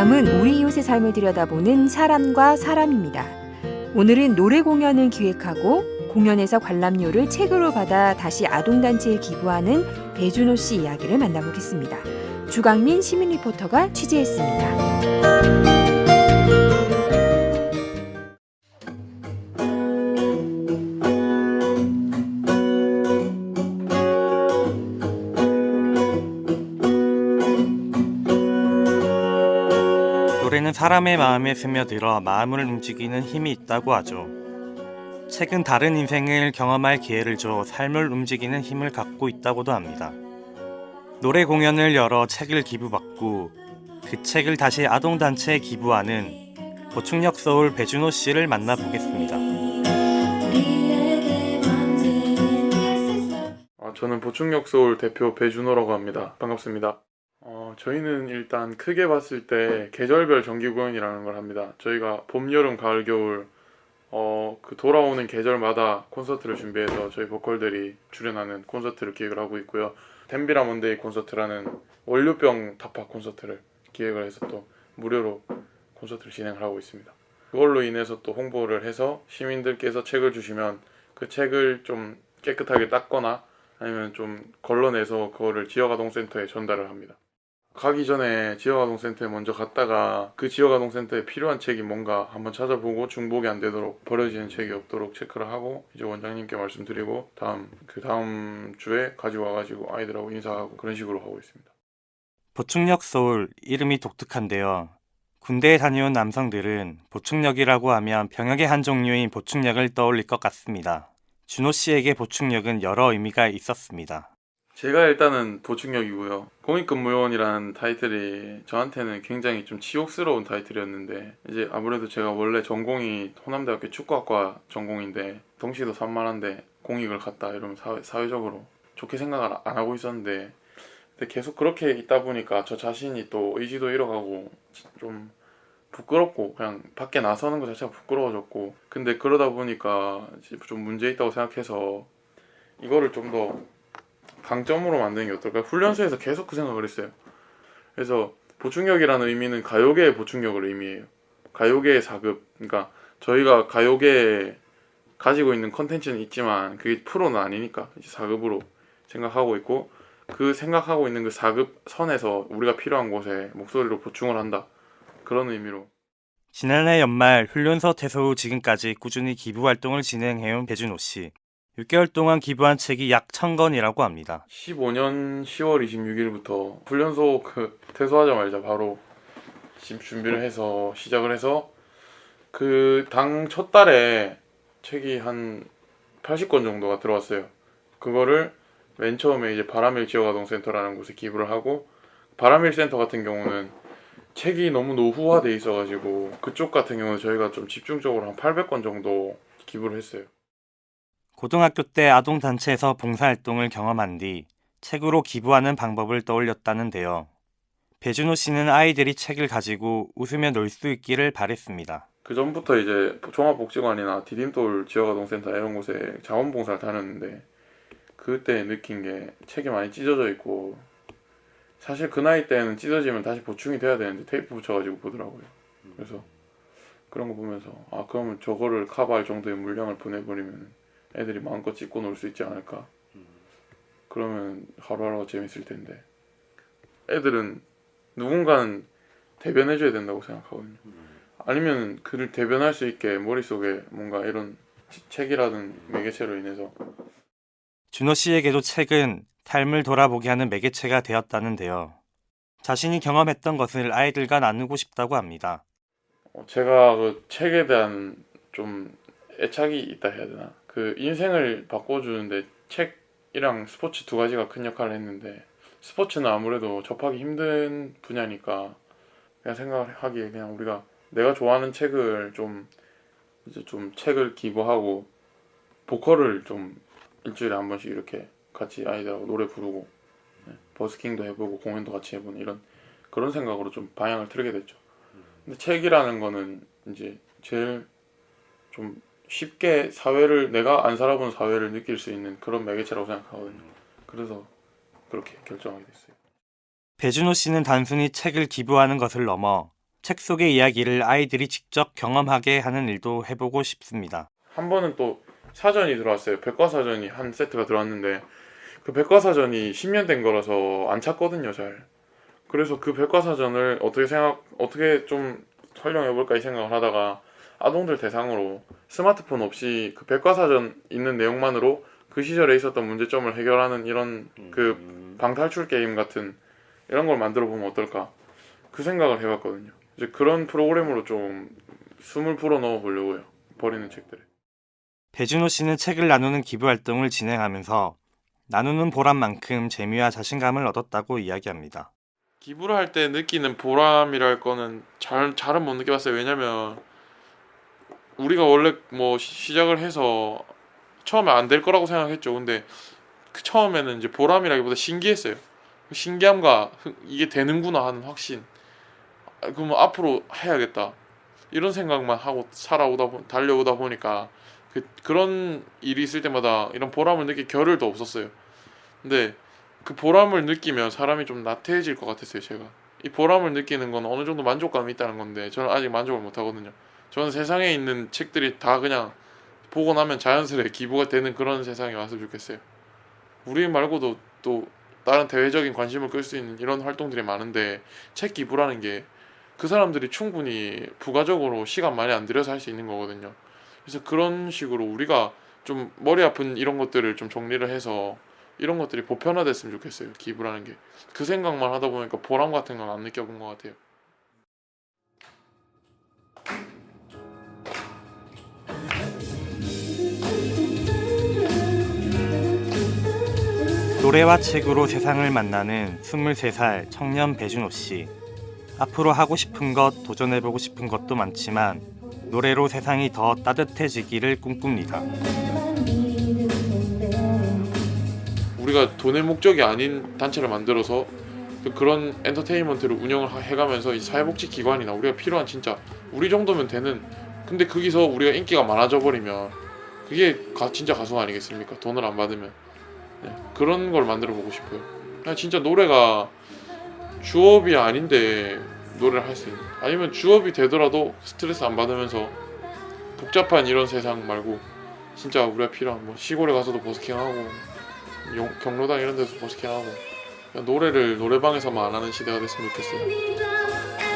다음은 우리 이웃의 삶을 들여다보는 사람과 사람입니다. 오늘은 노래 공연을 기획하고 공연에서 관람료를 책으로 받아 다시 아동단체에 기부하는 배준호 씨 이야기를 만나보겠습니다. 주강민 시민 리포터가 취재했습니다. 노래는 사람의 마음에 스며들어 마음을 움직이는 힘이 있다고 하죠. 책은 다른 인생을 경험할 기회를 줘 삶을 움직이는 힘을 갖고 있다고도 합니다. 노래 공연을 열어 책을 기부받고 그 책을 다시 아동단체에 기부하는 보충역 서울 배준호 씨를 만나보겠습니다. 저는 보충역 서울 대표 배준호라고 합니다. 반갑습니다. 저희는 일단 크게 봤을 때 계절별 정기 공연이라는 걸 합니다. 저희가 봄, 여름, 가을, 겨울 그 돌아오는 계절마다 콘서트를 준비해서 저희 보컬들이 출연하는 콘서트를 기획을 하고 있고요. 댐비라 먼데이 콘서트라는 월요병 타파 콘서트를 기획을 해서 또 무료로 콘서트를 진행을 하고 있습니다. 그걸로 인해서 또 홍보를 해서 시민들께서 책을 주시면 그 책을 좀 깨끗하게 닦거나 아니면 좀 걸러내서 그거를 지역아동센터에 전달을 합니다. 가기 전에 지역아동센터에 먼저 갔다가 그 지역아동센터에 필요한 책이 뭔가 한번 찾아보고 중복이 안 되도록 버려지는 책이 없도록 체크를 하고 이제 원장님께 말씀드리고 다음 주에 가지고 와가지고 아이들하고 인사하고 그런 식으로 하고 있습니다. 보충역 서울 이름이 독특한데요. 군대에 다녀온 남성들은 보충역이라고 하면 병역의 한 종류인 보충역을 떠올릴 것 같습니다. 준호 씨에게 보충역은 여러 의미가 있었습니다. 제가 일단은 보충역이고요. 공익근무요원이라는 타이틀이 저한테는 굉장히 좀 치욕스러운 타이틀이었는데 이제 아무래도 제가 원래 전공이 호남대학교 축구학과 전공인데 덩치도 산만한데 공익을 갔다 이러면 사회적으로 좋게 생각을 안 하고 있었는데 근데 계속 그렇게 있다 보니까 저 자신이 또 의지도 잃어가고 좀 부끄럽고 그냥 밖에 나서는 것 자체가 부끄러워졌고 근데 그러다 보니까 좀 문제 있다고 생각해서 이거를 좀 더 강점으로 만드는 게 어떨까? 훈련소에서 계속 그 생각을 했어요. 그래서 보충역이라는 의미는 가요계의 보충역을 의미해요. 가요계의 4급. 그러니까 저희가 가요계에 가지고 있는 컨텐츠는 있지만 그게 프로는 아니니까 이제 4급으로 생각하고 있고 그 생각하고 있는 그 4급 선에서 우리가 필요한 곳에 목소리로 보충을 한다. 그런 의미로. 지난해 연말 훈련소 퇴소 후 지금까지 꾸준히 기부 활동을 진행해온 배준호 씨. 6개월 동안 기부한 책이 약 1000권이라고 합니다. 15년 10월 26일부터 훈련소 퇴소하자마자 바로 준비를 해서 시작을 해서 그 당 첫 달에 책이 한 80권 정도가 들어왔어요. 그거를 맨 처음에 이제 바람일 지역아동센터라는 곳에 기부를 하고 바람일 센터 같은 경우는 책이 너무 노후화돼 있어가지고 그쪽 같은 경우는 저희가 좀 집중적으로 한 800권 정도 기부를 했어요. 고등학교 때 아동단체에서 봉사활동을 경험한 뒤 책으로 기부하는 방법을 떠올렸다는데요. 배준호 씨는 아이들이 책을 가지고 웃으며 놀 수 있기를 바랬습니다. 그 전부터 이제 종합복지관이나 디딤돌 지역아동센터 이런 곳에 자원봉사를 다녔는데 그때 느낀 게 책이 많이 찢어져 있고 사실 그 나이 때는 찢어지면 다시 보충이 돼야 되는데 테이프 붙여가지고 보더라고요. 그래서 그런 거 보면서 그러면 저거를 커버할 정도의 물량을 보내버리면 애들이 마음껏 찍고 놀 수 있지 않을까. 그러면 하루하루가 재밌을 텐데 애들은 누군가는 대변해줘야 된다고 생각하거든요. 아니면 그를 대변할 수 있게 머릿속에 뭔가 이런 책이라든 매개체로 인해서. 준호 씨에게도 책은 삶을 돌아보게 하는 매개체가 되었다는데요. 자신이 경험했던 것을 아이들과 나누고 싶다고 합니다. 제가 그 책에 대한 좀 애착이 있다 해야 되나? 그 인생을 바꿔주는데 책이랑 스포츠 두 가지가 큰 역할을 했는데 스포츠는 아무래도 접하기 힘든 분야니까 그냥 생각하기에 그냥 우리가 내가 좋아하는 책을 좀 책을 기부하고 보컬을 좀 일주일에 한 번씩 이렇게 같이 아이들하고 노래 부르고 버스킹도 해보고 공연도 같이 해보는 이런 그런 생각으로 좀 방향을 틀게 됐죠. 근데 책이라는 거는 이제 제일 좀 쉽게 사회를 내가 안 살아본 사회를 느낄 수 있는 그런 매개체라고 생각하거든요. 그래서 그렇게 결정하게 됐어요. 배준호 씨는 단순히 책을 기부하는 것을 넘어 책 속의 이야기를 아이들이 직접 경험하게 하는 일도 해보고 싶습니다. 한 번은 또 사전이 들어왔어요. 백과사전이 한 세트가 들어왔는데 그 백과사전이 10년 된 거라서 안 찾거든요, 잘. 그래서 그 백과사전을 어떻게 좀 활용해볼까 이 생각을 하다가 아동들 대상으로 스마트폰 없이 그 백과사전 있는 내용만으로 그 시절에 있었던 문제점을 해결하는 이런 그 방탈출 게임 같은 이런 걸 만들어 보면 어떨까 그 생각을 해봤거든요. 이제 그런 프로그램으로 좀 숨을 불어 넣어 보려고요. 버리는 책들에. 배준호 씨는 책을 나누는 기부 활동을 진행하면서 나누는 보람만큼 재미와 자신감을 얻었다고 이야기합니다. 기부를 할 때 느끼는 보람이랄 거는 잘은 못 느껴봤어요. 왜냐면 우리가 원래 뭐 시작을 해서 처음에 안 될 거라고 생각했죠. 근데 그 처음에는 이제 보람이라기보다 신기했어요. 그 신기함과 이게 되는구나 하는 확신. 그러면 앞으로 해야겠다. 이런 생각만 하고 달려오다 보니까 그런 일이 있을 때마다 이런 보람을 느낄 겨를도 없었어요. 근데 그 보람을 느끼면 사람이 좀 나태해질 것 같았어요, 제가. 이 보람을 느끼는 건 어느 정도 만족감이 있다는 건데 저는 아직 만족을 못 하거든요. 저는 세상에 있는 책들이 다 그냥 보고 나면 자연스레 기부가 되는 그런 세상이 왔으면 좋겠어요. 우리 말고도 또 다른 대외적인 관심을 끌 수 있는 이런 활동들이 많은데 책 기부라는 게 그 사람들이 충분히 부가적으로 시간 많이 안 들여서 할 수 있는 거거든요. 그래서 그런 식으로 우리가 좀 머리 아픈 이런 것들을 좀 정리를 해서 이런 것들이 보편화됐으면 좋겠어요. 기부라는 게. 그 생각만 하다 보니까 보람 같은 건 안 느껴본 것 같아요. 노래와 책으로 세상을 만나는 23살 청년 배준호 씨. 앞으로 하고 싶은 것, 도전해보고 싶은 것도 많지만 노래로 세상이 더 따뜻해지기를 꿈꿉니다. 우리가 돈의 목적이 아닌 단체를 만들어서 그런 엔터테인먼트를 운영을 해가면서 이 사회복지 기관이나 우리가 필요한 진짜 우리 정도면 되는 근데 거기서 우리가 인기가 많아져 버리면 그게 진짜 가수 아니겠습니까? 돈을 안 받으면 네, 그런 걸 만들어 보고 싶어요. 그냥 진짜 노래가 주업이 아닌데 노래를 할 수 있는 아니면 주업이 되더라도 스트레스 안 받으면서 복잡한 이런 세상 말고 진짜 우리가 필요한 뭐 시골에 가서도 버스킹하고 경로당 이런 데서 버스킹하고 노래를 노래방에서만 안 하는 시대가 됐으면 좋겠어요.